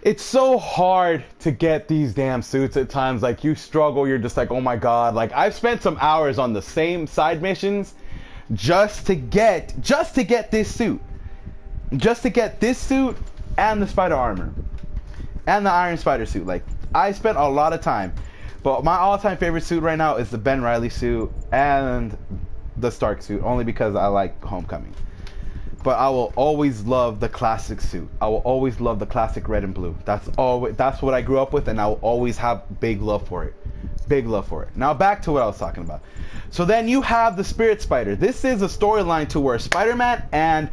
it's so hard to get these damn suits at times. Like, you struggle, you're just like, oh my god. Like, I've spent some hours on the same side missions just to get this suit. Just to get this suit and the Spider Armor. And the Iron Spider suit. Like, I spent a lot of time. But my all-time favorite suit right now is the Ben Reilly suit and the Stark suit, only because I like Homecoming. But I will always love the classic suit. I will always love the classic red and blue. That's what I grew up with, and I will always have big love for it. Big love for it. Now back to what I was talking about. So then you have the Spirit Spider. This is a storyline to where Spider-Man and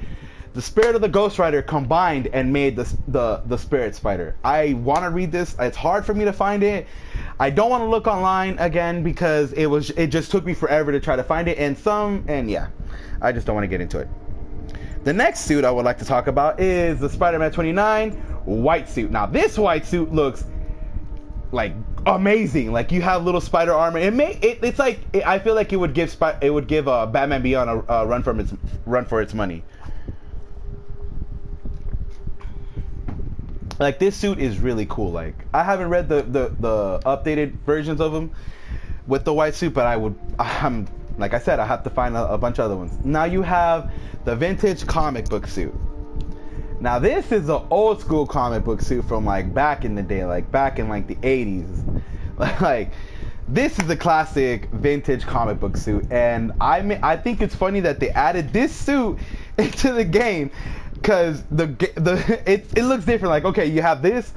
the Spirit of the Ghost Rider combined and made the Spirit Spider. I want to read this. It's hard for me to find it. I don't want to look online again because it just took me forever to try to find it, and yeah, I just don't want to get into it. The next suit I would like to talk about is the Spider-Man 29 white suit. Now, this white suit looks like amazing. Like you have little spider armor. It's like I feel like it would give Batman Beyond a run for its money. Like this suit is really cool. Like I haven't read the updated versions of him with the white suit, but I'm like I said, I have to find a bunch of other ones. Now you have the vintage comic book suit. Now this is an old school comic book suit from like back in the day, like back in like the 80s. Like this is a classic vintage comic book suit, and I think it's funny that they added this suit into the game because it looks different. Like okay, you have this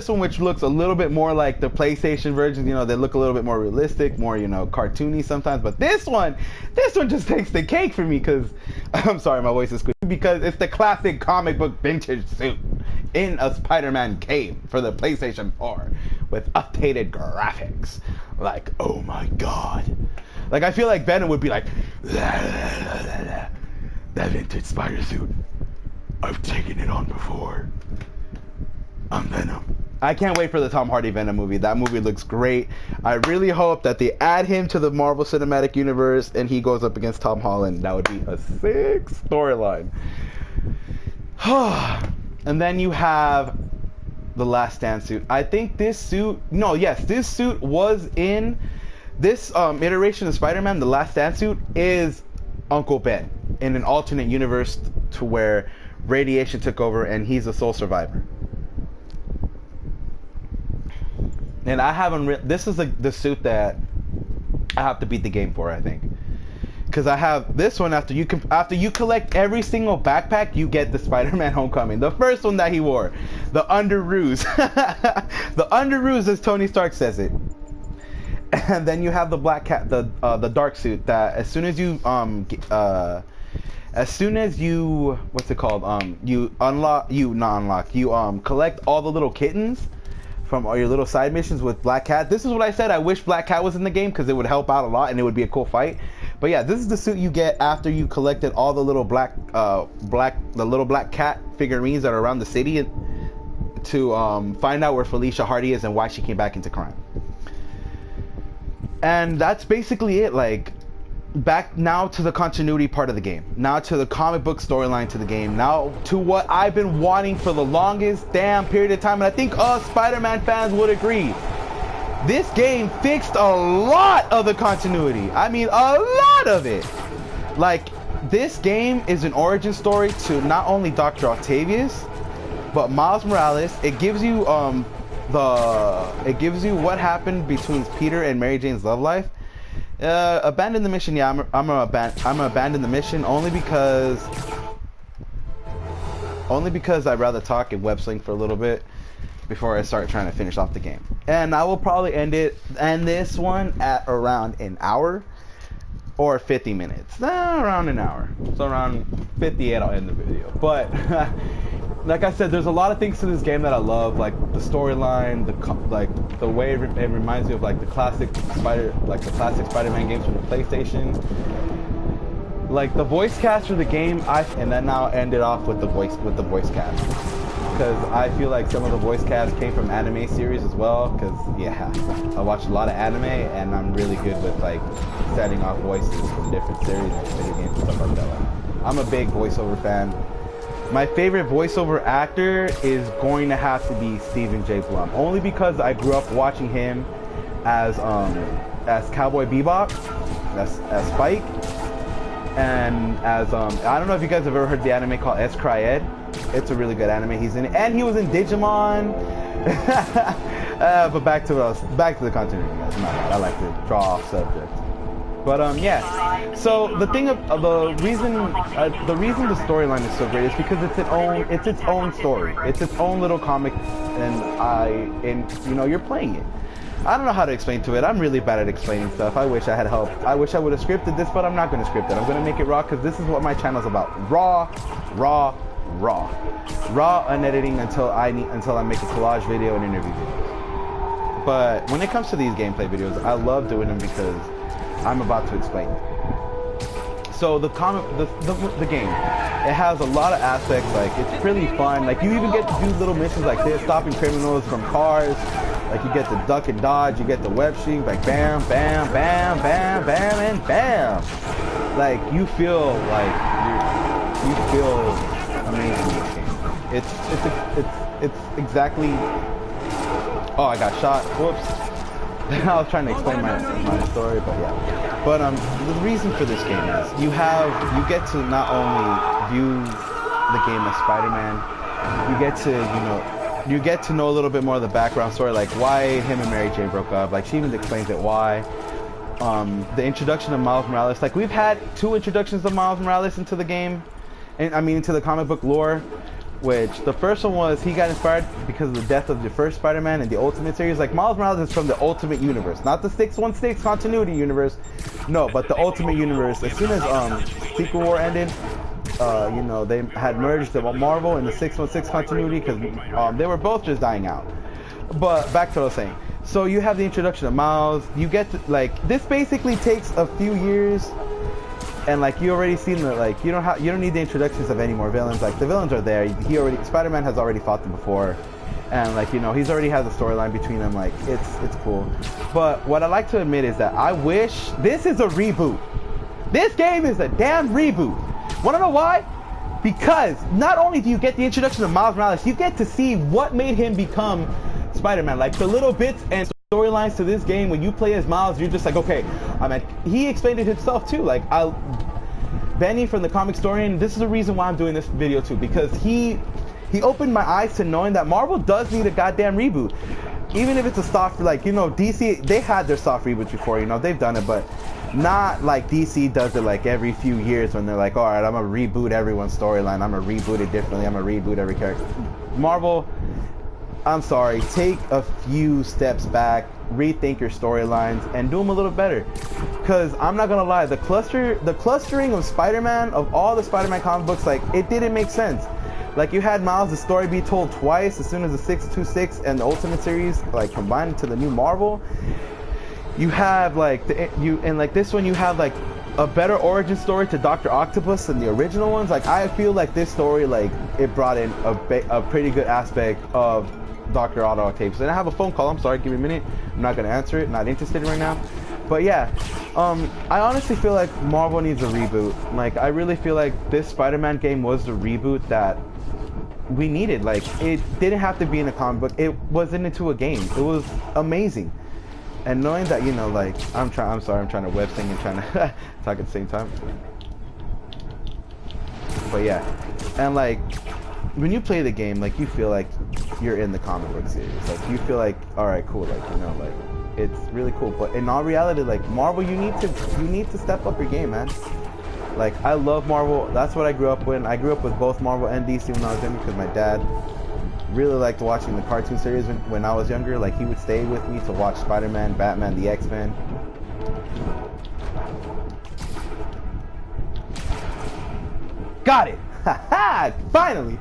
one which looks a little bit more like the PlayStation versions, you know, they look a little bit more realistic, more, you know, cartoony sometimes, but this one just takes the cake for me because, I'm sorry, my voice is squeaky, because it's the classic comic book vintage suit in a Spider-Man cape for the PlayStation 4 with updated graphics. Like, oh my god. Like, I feel like Venom would be like, that vintage spider suit, I've taken it on before. I'm Venom. I can't wait for the Tom Hardy Venom movie. That movie looks great. I really hope that they add him to the Marvel Cinematic Universe and he goes up against Tom Holland. That would be a sick storyline. And then you have the Last Stand suit. I think this suit was in this iteration of Spider-Man. The Last Stand suit is Uncle Ben in an alternate universe to where radiation took over and he's a sole survivor. And I haven't. This is the suit that I have to beat the game for, I think, because I have this one. After you collect every single backpack, you get the Spider-Man Homecoming, the first one that he wore, the Underoos, the Underoos, as Tony Stark says it. And then you have the Black Cat, the dark suit that as soon as you what's it called, you collect all the little kittens from all your little side missions with Black Cat. This is what I said. I wish Black Cat was in the game because it would help out a lot and it would be a cool fight. But yeah, this is the suit you get after you collected all the little black cat figurines that are around the city to find out where Felicia Hardy is and why she came back into crime. And that's basically it. Like, back now to the continuity part of the game, now to the comic book storyline to the game, now to what I've been wanting for the longest damn period of time, and I think us Spider-Man fans would agree. This game fixed a lot of the continuity. I mean, a lot of it. Like, this game is an origin story to not only Dr. Octavius, but Miles Morales. It gives you what happened between Peter and Mary Jane's love life. Abandon the mission. Yeah, I'm gonna abandon the mission only because I'd rather talk and web sling for a little bit before I start trying to finish off the game. And I will probably end this one at around an hour or 50 minutes. Around an hour. So around 58 I'll end the video. But like I said, there's a lot of things to this game that I love, like the storyline, the way it reminds me of like the classic Spider-Man games from the PlayStation. Like the voice cast for the game, and then now end it off with the voice cast, because I feel like some of the voice cast came from anime series as well. Because yeah, I watch a lot of anime, and I'm really good with like setting off voices from different series and video games and stuff like that. Like, I'm a big voiceover fan. My favorite voiceover actor is going to have to be Stephen J. Blum, only because I grew up watching him as Cowboy Bebop, as Spike, and as I don't know if you guys have ever heard the anime called S. Cry Ed. It's a really good anime. He's in it, and he was in Digimon. But back to the continuity, guys. I like to draw off subject. But yeah, so the reason the storyline is so great is because it's its own story. It's its own little comic, and you know, you're playing it. I don't know how to explain to it. I'm really bad at explaining stuff. I wish I had help. I wish I would have scripted this, but I'm not going to script it. I'm going to make it raw because this is what my channel's about. Raw, unediting until I make a collage video and interview videos. But when it comes to these gameplay videos, I love doing them because I'm about to explain it. So the game, it has a lot of aspects. Like, it's really fun. Like, you even get to do little missions like this, stopping criminals from cars, Like you get the duck and dodge, you get the web shooting, like bam, bam, bam, bam, bam, and bam. Like you feel like you feel amazing in this game. It's exactly. Oh, I got shot. Whoops. I was trying to explain my story, but yeah. But the reason for this game is you get to not only view the game as Spider-Man, you get to know a little bit more of the background story, like why him and Mary Jane broke up. Like she even explains it why. The introduction of Miles Morales. Like we've had 2 introductions of Miles Morales into the game, and I mean into the comic book lore. Which the first one was he got inspired because of the death of the first Spider-Man in the Ultimate series. Like Miles Morales is from the Ultimate Universe, not the 616 continuity universe. No, but the Ultimate Universe. As soon as Secret War ended, you know, they had merged the Marvel and the 616 continuity because they were both just dying out. But back to what I was saying. So you have the introduction of Miles. You get to, like, this basically takes a few years. And like you already seen the, like, you don't need the introductions of any more villains. Like the villains are there. Spider-Man has already fought them before, and like, you know, he's already has a storyline between them. Like it's cool. But what I like to admit is that I wish this is a reboot. This game is a damn reboot. Wanna know why? Because not only do you get the introduction of Miles Morales, you get to see what made him become Spider-Man. Like the little bits and storylines to this game, when you play as Miles, you're just like, okay, I mean, he explained it himself too. Like Benny from the Comic Historian, this is the reason why I'm doing this video too, because he opened my eyes to knowing that Marvel does need a goddamn reboot. Even if it's a soft, like, you know, DC, they had their soft reboots before, you know, they've done it, but not like DC does it like every few years when they're like, all right, I'm gonna reboot everyone's storyline, I'm gonna reboot it differently, I'm gonna reboot every character. Marvel, I'm sorry, take a few steps back, rethink your storylines, and do them a little better. Because I'm not gonna lie, the clustering of Spider-Man, of all the Spider-Man comic books, like, it didn't make sense. Like, you had Miles' story be told twice as soon as the 626 and the Ultimate series, like, combined into the new Marvel. You have, like, this one, you have, like, a better origin story to Dr. Octopus than the original ones. Like, I feel like this story, like, it brought in a pretty good aspect of Dr. Otto Octavius. And I have a phone call, I'm sorry, give me a minute. I'm not gonna answer it, not interested right now. But yeah, I honestly feel like Marvel needs a reboot. Like, I really feel like this Spider-Man game was the reboot that we needed. Like, it didn't have to be in a comic book, it wasn't into a game. It was amazing. And knowing that, you know, like, I'm trying to web sing and trying to talk at the same time. But yeah, and like, when you play the game, like, you feel like you're in the comic book series. Like, you feel like, all right, cool, like, you know, like, it's really cool. But in all reality, like, Marvel, you need to step up your game, man. Like, I love Marvel. That's what I grew up with. I grew up with both Marvel and DC when I was younger because my dad really liked watching the cartoon series when I was younger. Like, he would stay with me to watch Spider-Man, Batman, the X-Men. Got it! Ha-ha! Finally!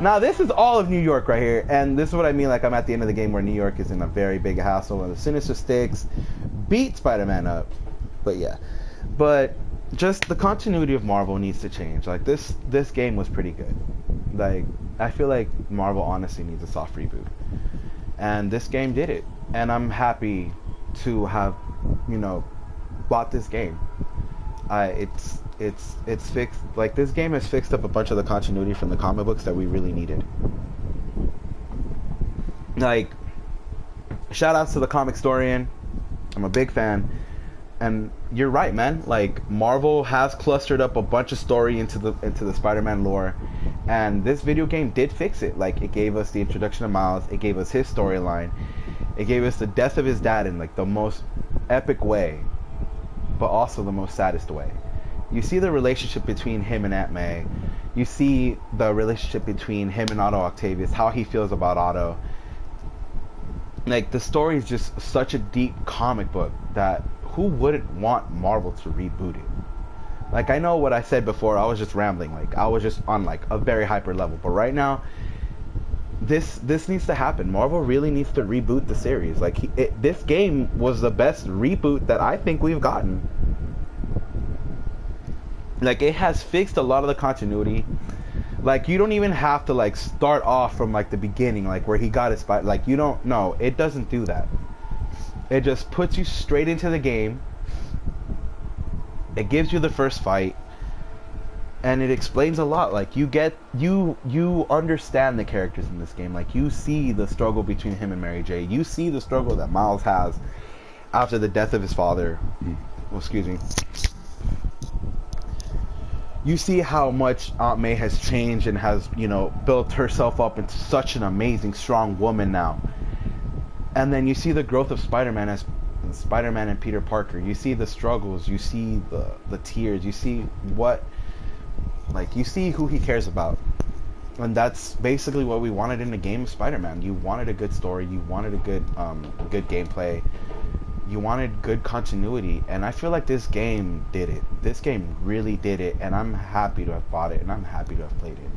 Now, this is all of New York right here, and this is what I mean, like, I'm at the end of the game where New York is in a very big hassle, and the Sinister Six beat Spider-Man up. But yeah. But just the continuity of Marvel needs to change. Like, this game was pretty good. Like, I feel like Marvel honestly needs a soft reboot. And this game did it. And I'm happy to have, you know, bought this game. It's fixed, like, this game has fixed up a bunch of the continuity from the comic books that we really needed. Like, shout outs to the Comic Historian. I'm a big fan. And you're right, man. Like, Marvel has clustered up a bunch of story into the Spider-Man lore, and this video game did fix it. Like, it gave us the introduction of Miles, it gave us his storyline, it gave us the death of his dad in, like, the most epic way, but also the most saddest way. You see the relationship between him and Aunt May. You see the relationship between him and Otto Octavius, how he feels about Otto. Like, the story is just such a deep comic book that who wouldn't want Marvel to reboot it? Like, I know what I said before, I was just rambling. Like, I was just on, like, a very hyper level. But right now, this needs to happen. Marvel really needs to reboot the series. Like, this game was the best reboot that I think we've gotten. Like, it has fixed a lot of the continuity. Like, you don't even have to like start off from like the beginning, like where he got his fight. Like, you don't. No, it doesn't do that. It just puts you straight into the game. It gives you the first fight, and it explains a lot. Like, you understand the characters in this game. Like, you see the struggle between him and Mary J. You see the struggle that Miles has after the death of his father. Well, excuse me. You see how much Aunt May has changed and has, you know, built herself up into such an amazing, strong woman now. And then you see the growth of Spider-Man as Spider-Man and Peter Parker. You see the struggles. You see the tears. You see what, like, you see who he cares about. And that's basically what we wanted in the game of Spider-Man. You wanted a good story. You wanted a good gameplay. You wanted good continuity, and I feel like this game did it. This game really did it, and I'm happy to have bought it, and I'm happy to have played it.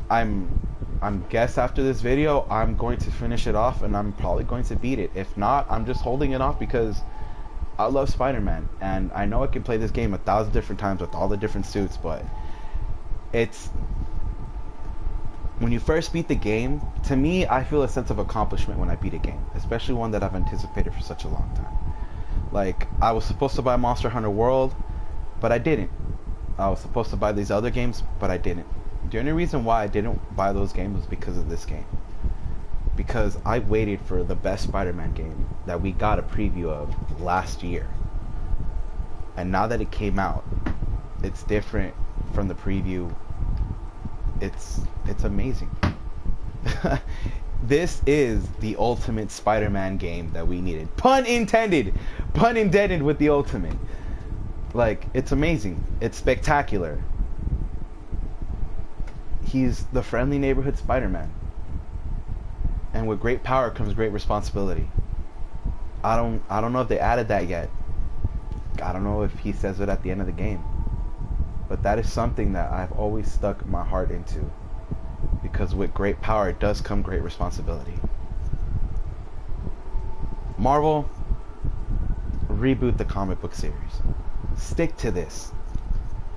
I'm guess after this video, I'm going to finish it off, and I'm probably going to beat it. If not, I'm just holding it off because I love Spider-Man, and I know I can play this game 1,000 different times with all the different suits, but it's... When you first beat the game, to me, I feel a sense of accomplishment when I beat a game, especially one that I've anticipated for such a long time. Like, I was supposed to buy Monster Hunter World, but I didn't. I was supposed to buy these other games, but I didn't. The only reason why I didn't buy those games was because of this game. Because I waited for the best Spider-Man game that we got a preview of last year. And now that it came out, it's different from the preview. It's amazing. This is the ultimate Spider-Man game that we needed. Pun intended! Pun intended with the ultimate. Like, it's amazing. It's spectacular. He's the friendly neighborhood Spider-Man. And with great power comes great responsibility. I don't know if they added that yet. I don't know if he says it at the end of the game. But that is something that I've always stuck my heart into. Because with great power does come great responsibility. Marvel, reboot the comic book series. Stick to this.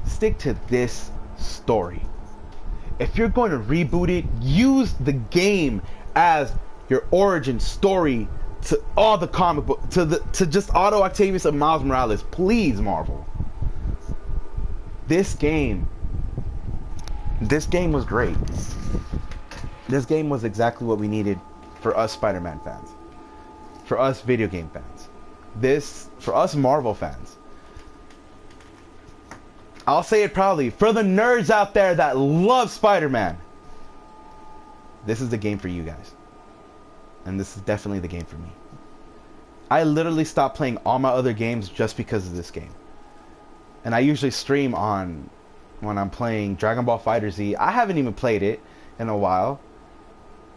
Stick to this story. If you're going to reboot it, use the game as your origin story to all the comic book, to just Otto Octavius and Miles Morales. Please, Marvel. This game was great. This game was exactly what we needed for us Spider-Man fans. For us video game fans. For us Marvel fans. I'll say it proudly. For the nerds out there that love Spider-Man. This is the game for you guys. And this is definitely the game for me. I literally stopped playing all my other games just because of this game. And I usually stream on when I'm playing Dragon Ball FighterZ. I haven't even played it in a while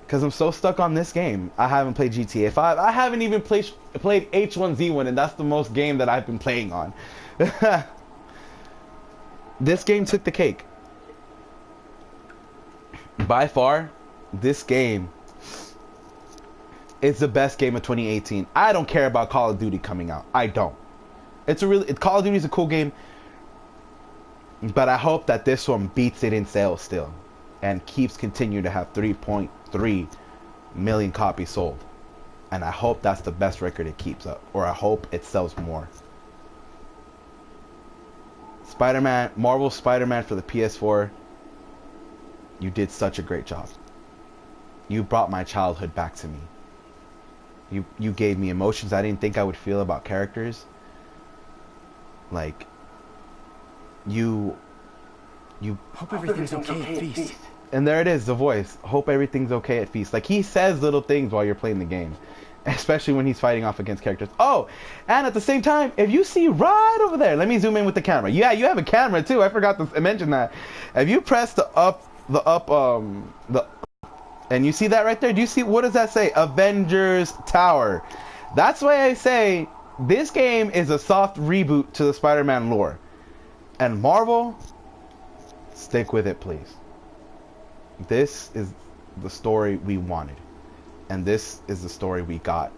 because I'm so stuck on this game. I haven't played GTA 5. I haven't even played H1Z1, and that's the most game that I've been playing on. This game took the cake. By far, this game is the best game of 2018. I don't care about Call of Duty coming out. I don't. Call of Duty is a cool game, but I hope that this one beats it in sales still and keeps continuing to have 3.3 million copies sold. And I hope that's the best record it keeps up, or I hope it sells more. Spider-Man, Marvel Spider-Man for the PS4, you did such a great job. You brought my childhood back to me. You gave me emotions I didn't think I would feel about characters. Like, you hope everything's okay at Feast. And there it is, the voice. Hope everything's okay at Feast. Like, he says little things while you're playing the game. Especially when he's fighting off against characters. Oh, and at the same time, if you see right over there, let me zoom in with the camera. Yeah, you have a camera too. I forgot to mention that. If you press the up, and you see that right there, do you see, what does that say? Avengers Tower. That's why I say this game is a soft reboot to the Spider-Man lore. And Marvel, stick with it, please. This is the story we wanted. And this is the story we got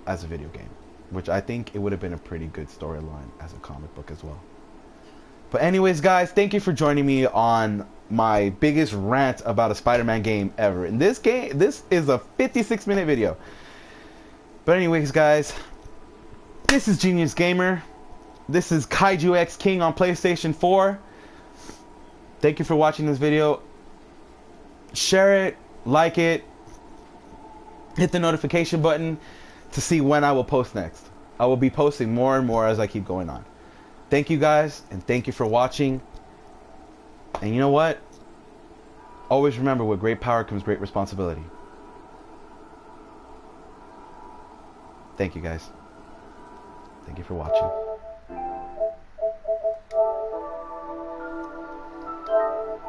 as a video game. Which I think it would have been a pretty good storyline as a comic book as well. But anyways, guys, thank you for joining me on my biggest rant about a Spider-Man game ever. In this game, this is a 56-minute video. But anyways, guys, this is Genius Gamer. This is Kaiju X King on PlayStation 4. Thank you for watching this video. Share it, like it, hit the notification button to see when I will post next. I will be posting more and more as I keep going on. Thank you guys, and thank you for watching. And you know what? Always remember, with great power comes great responsibility. Thank you guys. Thank you for watching.